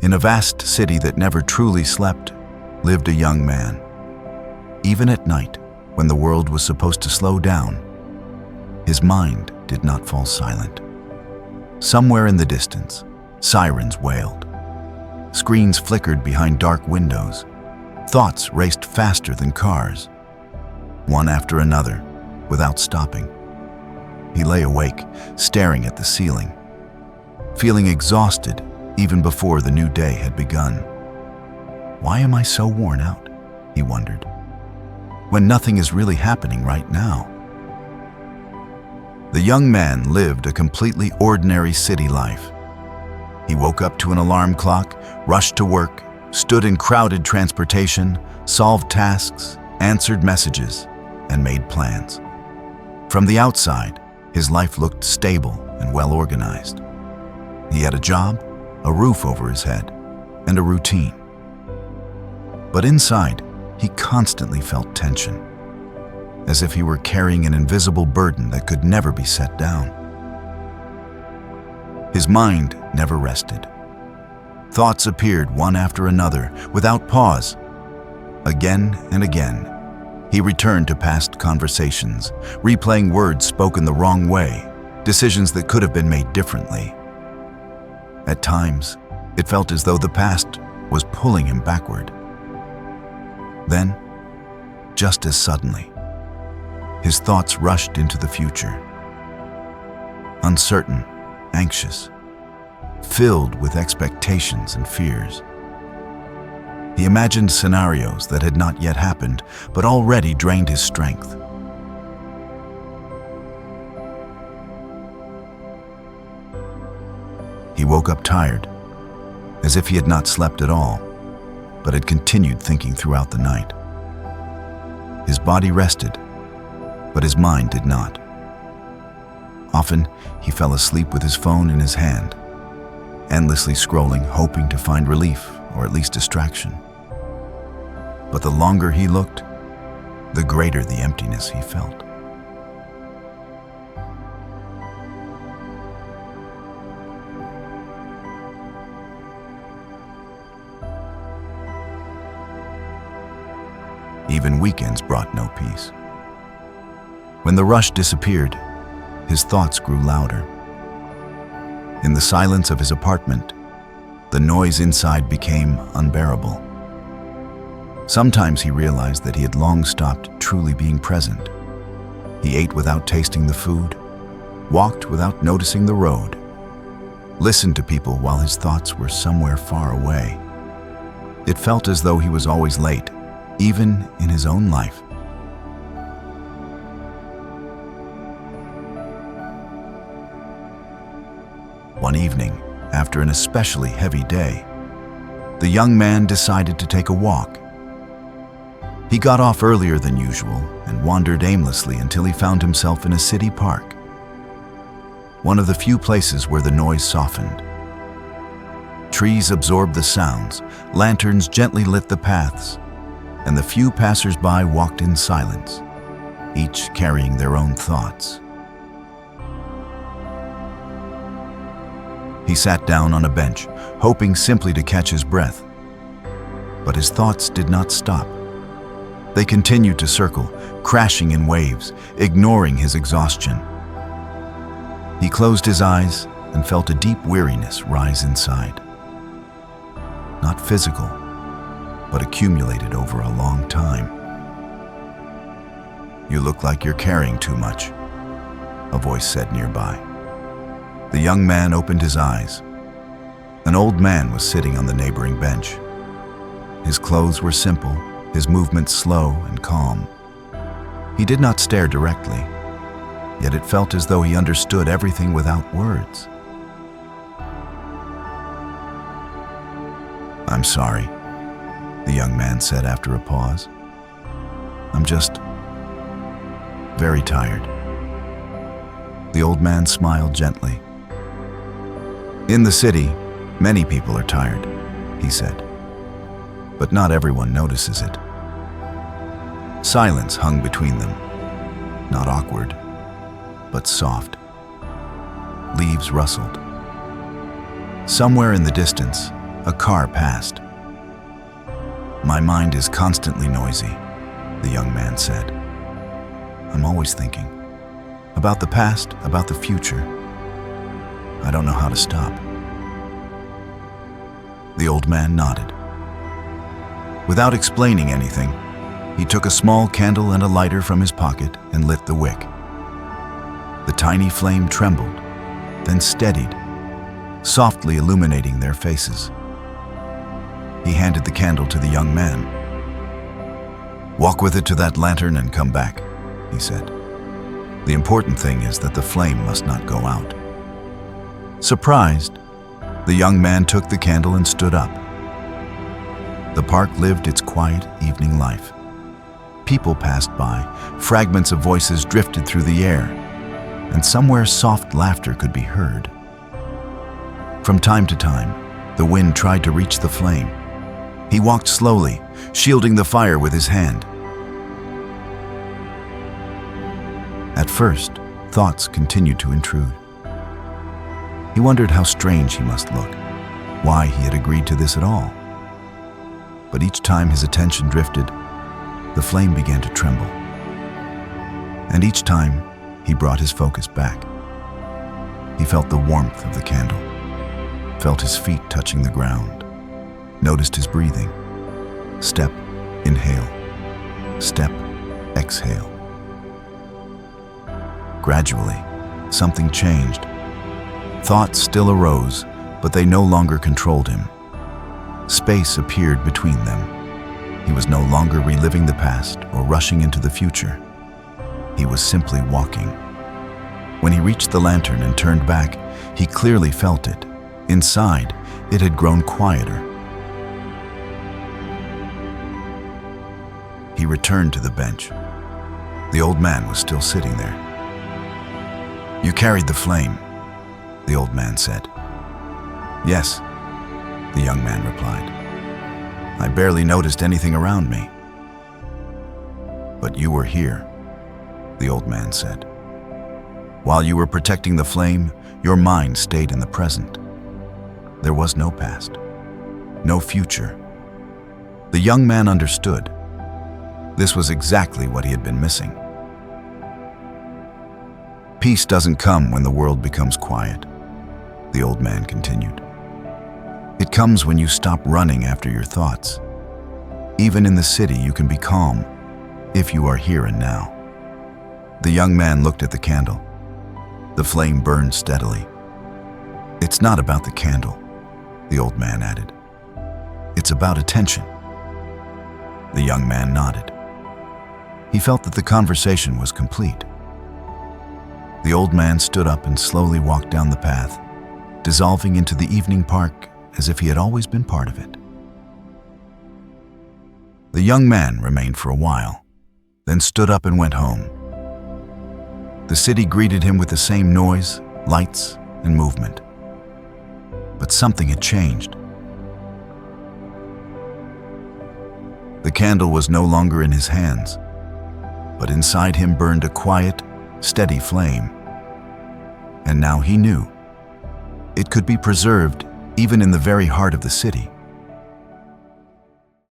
In a vast city that never truly slept, lived a young man. Even at night, when the world was supposed to slow down, his mind did not fall silent. Somewhere in the distance, sirens wailed. Screens flickered behind dark windows. Thoughts raced faster than cars, one after another, without stopping. He lay awake, staring at the ceiling, feeling exhausted even before the new day had begun. Why am I so worn out? He wondered, when nothing is really happening right now. The young man lived a completely ordinary city life. He woke up to an alarm clock, rushed to work, stood in crowded transportation, solved tasks, answered messages, and made plans. From the outside, his life looked stable and well organized. He had a job, a roof over his head, and a routine. But inside, he constantly felt tension, as if he were carrying an invisible burden that could never be set down. His mind never rested. Thoughts appeared one after another, without pause. Again and again, he returned to past conversations, replaying words spoken the wrong way, decisions that could have been made differently. At times, it felt as though the past was pulling him backward. Then, just as suddenly, his thoughts rushed into the future. Uncertain, anxious, filled with expectations and fears. He imagined scenarios that had not yet happened, but already drained his strength. He woke up tired, as if he had not slept at all, but had continued thinking throughout the night. His body rested, but his mind did not. Often, he fell asleep with his phone in his hand, endlessly scrolling, hoping to find relief or at least distraction. But the longer he looked, the greater the emptiness he felt. Even weekends brought no peace. When the rush disappeared, his thoughts grew louder. In the silence of his apartment, the noise inside became unbearable. Sometimes he realized that he had long stopped truly being present. He ate without tasting the food, walked without noticing the road, listened to people while his thoughts were somewhere far away. It felt as though he was always late, even in his own life. One evening, after an especially heavy day, the young man decided to take a walk. He got off earlier than usual and wandered aimlessly until he found himself in a city park, one of the few places where the noise softened. Trees absorbed the sounds, lanterns gently lit the paths, and the few passers-by walked in silence, each carrying their own thoughts. He sat down on a bench, hoping simply to catch his breath. But his thoughts did not stop. They continued to circle, crashing in waves, ignoring his exhaustion. He closed his eyes and felt a deep weariness rise inside. Not physical, but accumulated over a long time. "You look like you're carrying too much," a voice said nearby. The young man opened his eyes. An old man was sitting on the neighboring bench. His clothes were simple, his movements slow and calm. He did not stare directly, yet it felt as though he understood everything without words. "I'm sorry," the young man said after a pause. "I'm just very tired." The old man smiled gently. "In the city, many people are tired," he said, "but not everyone notices it." Silence hung between them, not awkward, but soft. Leaves rustled. Somewhere in the distance, a car passed. "My mind is constantly noisy," the young man said. "I'm always thinking. About the past, about the future. I don't know how to stop." The old man nodded. Without explaining anything, he took a small candle and a lighter from his pocket and lit the wick. The tiny flame trembled, then steadied, softly illuminating their faces. He handed the candle to the young man. "Walk with it to that lantern and come back," he said. "The important thing is that the flame must not go out." Surprised, the young man took the candle and stood up. The park lived its quiet evening life. People passed by, fragments of voices drifted through the air, and somewhere soft laughter could be heard. From time to time, the wind tried to reach the flame. He walked slowly, shielding the fire with his hand. At first, thoughts continued to intrude. He wondered how strange he must look, why he had agreed to this at all. But each time his attention drifted, the flame began to tremble. And each time, he brought his focus back. He felt the warmth of the candle, felt his feet touching the ground, noticed his breathing. Step, inhale. Step, exhale. Gradually, something changed. Thoughts still arose, but they no longer controlled him. Space appeared between them. He was no longer reliving the past or rushing into the future. He was simply walking. When he reached the lantern and turned back, he clearly felt it. Inside, it had grown quieter. He returned to the bench. The old man was still sitting there. "You carried the flame," the old man said. "Yes," the young man replied. "I barely noticed anything around me." "But you were here," the old man said. "While you were protecting the flame, your mind stayed in the present. There was no past, no future." The young man understood. This was exactly what he had been missing. "Peace doesn't come when the world becomes quiet," the old man continued. "It comes when you stop running after your thoughts. Even in the city, you can be calm if you are here and now." The young man looked at the candle. The flame burned steadily. "It's not about the candle," the old man added. "It's about attention." The young man nodded. He felt that the conversation was complete. The old man stood up and slowly walked down the path, dissolving into the evening park as if he had always been part of it. The young man remained for a while, then stood up and went home. The city greeted him with the same noise, lights, and movement. But something had changed. The candle was no longer in his hands, but inside him burned a quiet, steady flame. And now he knew it could be preserved even in the very heart of the city.